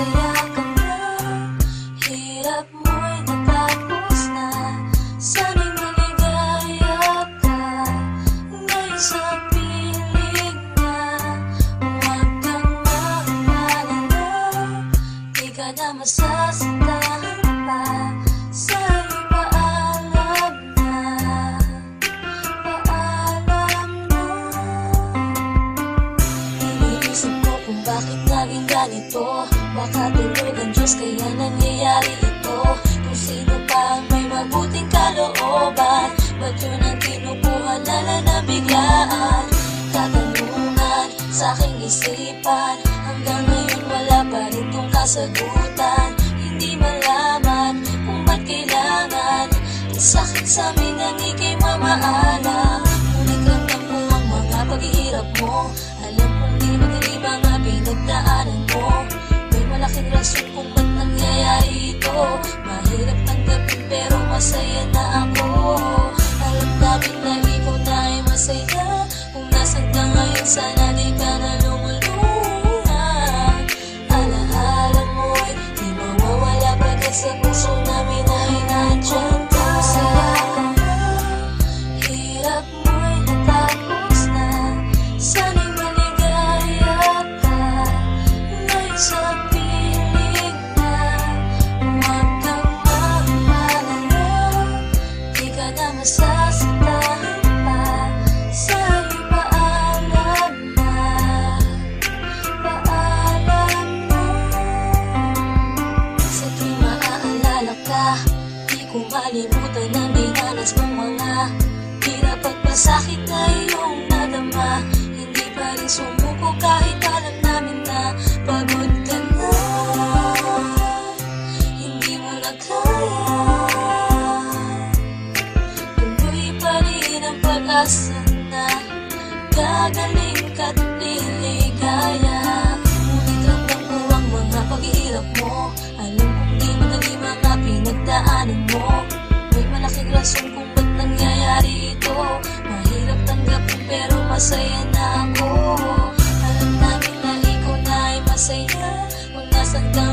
Masaya ka na, hirap mo'y natapos na. Sana'y maligaya ka ngayon sa piling na. Huwag kang mag-alala, di ka na masasaktan pa. Sa'yo'y paalam na, paalam na. Iniisip ko kung bakit naging ganito. Baka tulog ang Diyos kaya nangyayari ito. Kung sino pa ang may mabuting kalooban, ba't yun ang kinukuha na lang na biglaan? Katanungan sa aking isipan, hanggang ngayon wala pa rin tong kasagutan. Hindi malaman kung ba't kailangan isakit sa amin ang ika'y mamaalam. Ngunit ramdam ko ang mga paghihirap mo. Alam kong di madali mga pinagdaanan mo. May malaking rason kung ba't nangyayari ito. Mahirap tanggapin pero masaya na ako. Alam namin na ikaw na ay masaya. Kung nasan ka ngayon sana di ka na lumulungan. Alaala mo'y di mawawala bagay sa puso namin ay nandiyan ka. Masaya ka na, hirap mo'y natapos na. Sana'y maligaya ka ngayon sa piling na. Huwag kang mag-alala, di ka na masasaktan pa. Sa'yo'y paalam na, paalam na. Sa tuwing maaalala ka, di ko malimutan ang dinanas mong mga hirap at pasakit na iyong nadama. Hindi pa rin sumuko kahit alam namin na pagod ka na. Hindi mo na kaya, tuloy pa rin ang pag-asa na gagaling ka't liligaya. Ngunit ramdam ko ang mga paghihirap mo. Alam kong di madali mga pinagdaanan mo. May malaking rason kung ba't nangyayari ito. Mahirap tanggapin pero masaya na ako. Alam namin na ikaw na ay masaya. Kung nasan ka